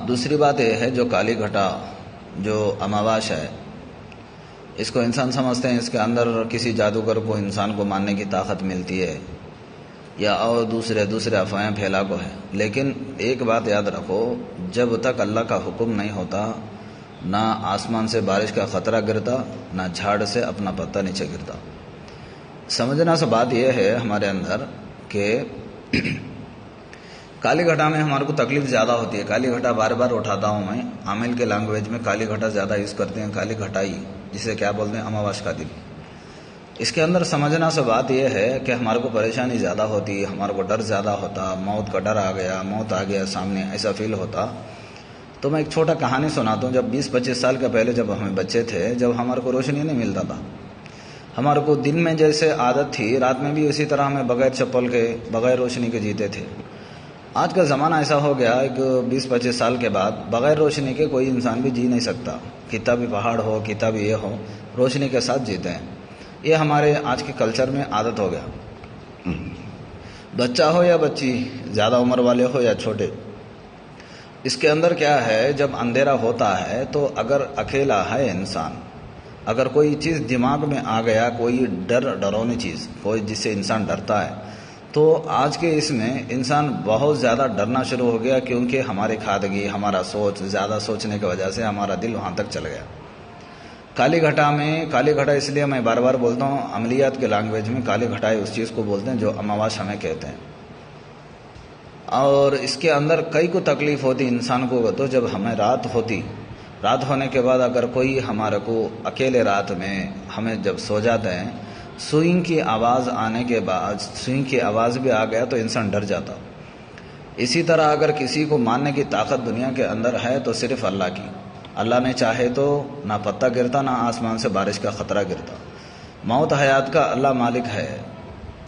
دوسری بات یہ ہے جو کالی گھٹا جو اماواش ہے، اس کو انسان سمجھتے ہیں اس کے اندر کسی جادوگر کو انسان کو ماننے کی طاقت ملتی ہے یا اور دوسرے افواہیں پھیلا کو ہے، لیکن ایک بات یاد رکھو، جب تک اللہ کا حکم نہیں ہوتا نہ آسمان سے بارش کا خطرہ گرتا، نہ جھاڑ سے اپنا پتا نیچے گرتا۔ سمجھنا سے بات یہ ہے ہمارے اندر کہ کالی گھٹا میں ہمارے کو تکلیف زیادہ ہوتی ہے۔ کالی گھٹا بار بار اٹھاتا ہوں میں، عامل کے لینگویج میں کالی گھٹا زیادہ یوز کرتے ہیں، کالی گھٹائی، جسے کیا بولتے ہیں، اماواش کا دن۔ اس کے اندر سمجھنا سے بات یہ ہے کہ ہمارے کو پریشانی زیادہ ہوتی، ہمارے کو ڈر زیادہ ہوتا، موت کا ڈر آ گیا، موت آ گیا سامنے، ایسا فیل ہوتا۔ تو میں ایک چھوٹا کہانی سناتا ہوں۔ جب 20-25 سال کے پہلے جب ہمیں بچے تھے، جب ہمارے کو روشنی نہیں ملتا تھا، ہمارے کو دن میں جیسے عادت تھی، رات میں بھی اسی طرح ہمیں بغیر چپل کے بغیر روشنی کے جیتے تھے۔ آج کا زمانہ ایسا ہو گیا کہ 20-25 سال کے بعد بغیر روشنی کے کوئی انسان بھی جی نہیں سکتا، کتنا بھی پہاڑ ہو، کتنا بھی یہ ہو، روشنی کے ساتھ جیتے ہیں۔ یہ ہمارے آج کے کلچر میں عادت ہو گیا۔ بچہ ہو یا بچی، زیادہ عمر والے ہو یا چھوٹے، اس کے اندر کیا ہے، جب اندھیرا ہوتا ہے تو اگر اکیلا ہے انسان، اگر کوئی چیز دماغ میں آ گیا، کوئی ڈرونی چیز، کوئی جس سے انسان ڈرتا ہے، تو آج کے اس میں انسان بہت زیادہ ڈرنا شروع ہو گیا، کیونکہ ہماری کھادگی، ہمارا سوچ، زیادہ سوچنے کی وجہ سے ہمارا دل وہاں تک چل گیا۔ کالی گھٹا اس لیے میں بار بار بولتا ہوں، عملیات کے لینگویج میں کالی گھٹائی اس چیز کو بولتے ہیں جو اماواش ہمیں کہتے ہیں۔ اور اس کے اندر کئی کو تکلیف ہوتی انسان کو، تو جب ہمیں رات ہونے کے بعد اگر کوئی ہمارے کو اکیلے رات میں ہمیں جب سو جاتے ہیں، سوئنگ کی آواز آنے کے بعد، سوئنگ کی آواز بھی آ گیا تو انسان ڈر جاتا۔ اسی طرح اگر کسی کو ماننے کی طاقت دنیا کے اندر ہے تو صرف اللہ کی، اللہ نے چاہے تو نہ پتا گرتا، نہ آسمان سے بارش کا خطرہ گرتا۔ موت حیات کا اللہ مالک ہے۔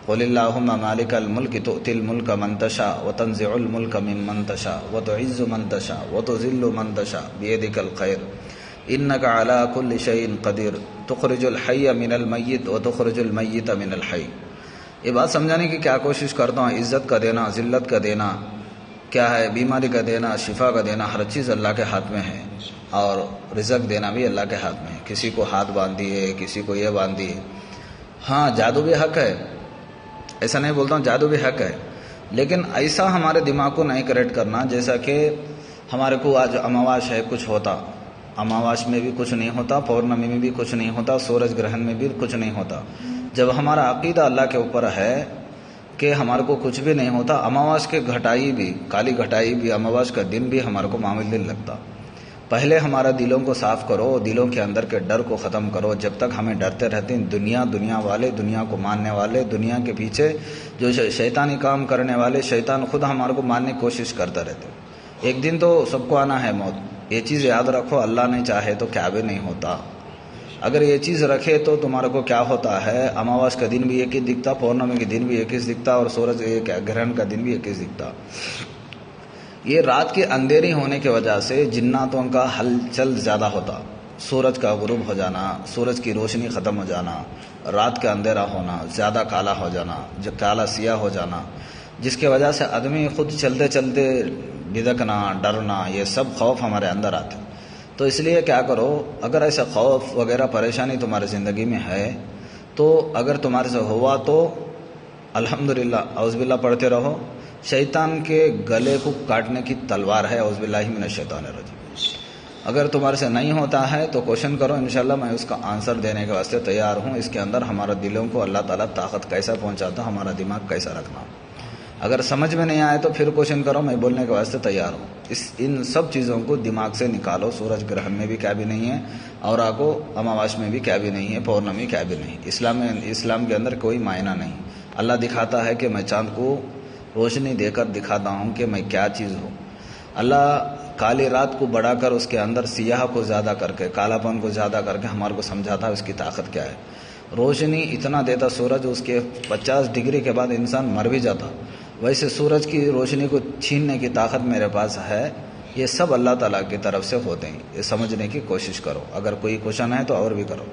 قل اللہم مالک الملک تؤتی الملک من تشاء وتنزع الملک ممن تشاء وتعز من تشاء وتذل من تشاء بیدک الخیر انک علی کل شیء قدیر تخرج الحی من المیت وتخرج المیت من الحی۔ یہ بات سمجھانے کی کیا کوشش کرتا ہوں، عزت کا دینا، ذلت کا دینا کیا ہے، بیماری کا دینا، شفا کا دینا، ہر چیز اللہ کے ہاتھ میں ہے، اور رزق دینا بھی اللہ کے ہاتھ میں ہے۔ کسی کو ہاتھ باندھ دیے، کسی کو یہ باندھ دیے۔ ہاں جادو بھی حق ہے، ایسا نہیں بولتا ہوں، جادو بھی حق ہے، لیکن ایسا ہمارے دماغ کو نہیں کریکٹ کرنا جیسا کہ ہمارے کو آج اماواش ہے کچھ ہوتا، اماواش میں بھی کچھ نہیں ہوتا، پورنمی میں بھی کچھ نہیں ہوتا، سورج گرہن میں بھی کچھ نہیں ہوتا۔ جب ہمارا عقیدہ اللہ کے اوپر ہے کہ ہمارے کو کچھ بھی نہیں ہوتا، اماواش کے گھٹائی بھی، کالی گھٹائی بھی، اماواش کا دن بھی ہمارے کو معمولی دن لگتا۔ پہلے ہمارا دلوں کو صاف کرو، دلوں کے اندر کے ڈر کو ختم کرو۔ جب تک ہمیں ڈرتے رہتے ہیں، دنیا والے، دنیا کو ماننے والے، دنیا کے پیچھے جو شیطانی کام کرنے والے، شیطان خود ہمارے کو ماننے کی کوشش کرتا رہتے۔ ایک دن تو سب کو آنا ہے موت، یہ چیز یاد رکھو، اللہ نہیں چاہے تو کیا بھی نہیں ہوتا۔ اگر یہ چیز رکھے تو تمہارے کو کیا ہوتا ہے، اماواس کا دن بھی ایک ہی دکھتا، پورنمی کے دن بھی ایک ہی دکھتا، اور سورج گرہن کا دن بھی ایک ہی دکھتا۔ یہ رات کے اندھیری ہونے کی وجہ سے جناتوں کا ہلچل زیادہ ہوتا، سورج کا غروب ہو جانا، سورج کی روشنی ختم ہو جانا، رات کا اندھیرا ہونا، زیادہ کالا ہو جانا، جو کالا سیاہ ہو جانا، جس کی وجہ سے آدمی خود چلتے چلتے بدکنا، ڈرنا، یہ سب خوف ہمارے اندر آتے۔ تو اس لیے کیا کرو، اگر ایسا خوف وغیرہ پریشانی تمہاری زندگی میں ہے تو اگر تمہارے سے ہوا تو الحمدللہ اعوذ باللہ پڑھتے رہو۔ شیطان کے گلے کو کاٹنے کی تلوار ہے، اعوذ باللہ من الشیطان الرجیم۔ اگر تمہارے سے نہیں ہوتا ہے تو کوشش کرو، انشاءاللہ میں اس کا آنسر دینے کے واسطے تیار ہوں۔ اس کے اندر ہمارا دلوں کو اللہ تعالیٰ طاقت کیسا پہنچاتا، ہمارا دماغ کیسا رکھنا۔ اگر سمجھ میں نہیں آئے تو پھر کوشش کرو، میں بولنے کے واسطے تیار ہوں۔ ان سب چیزوں کو دماغ سے نکالو۔ سورج گرہن میں بھی کیا بھی نہیں ہے، اور آگو اماواس میں بھی کیا بھی نہیں ہے، پورنمی کیا بھی نہیں۔ اسلام کے اندر کوئی معنی نہیں۔ اللہ دکھاتا ہے کہ میں چاند کو روشنی دے کر دکھاتا ہوں کہ میں کیا چیز ہوں۔ اللہ کالی رات کو بڑھا کر اس کے اندر سیاہ کو زیادہ کر کے، کالا پن کو زیادہ کر کے ہمارے کو سمجھاتا ہے اس کی طاقت کیا ہے۔ روشنی اتنا دیتا سورج، اس کے 50 ڈگری کے بعد انسان مر بھی جاتا، ویسے سورج کی روشنی کو چھیننے کی طاقت میرے پاس ہے۔ یہ سب اللہ تعالیٰ کی طرف سے ہوتے ہیں، یہ سمجھنے کی کوشش کرو۔ اگر کوئی کوشچن ہے تو اور بھی کرو۔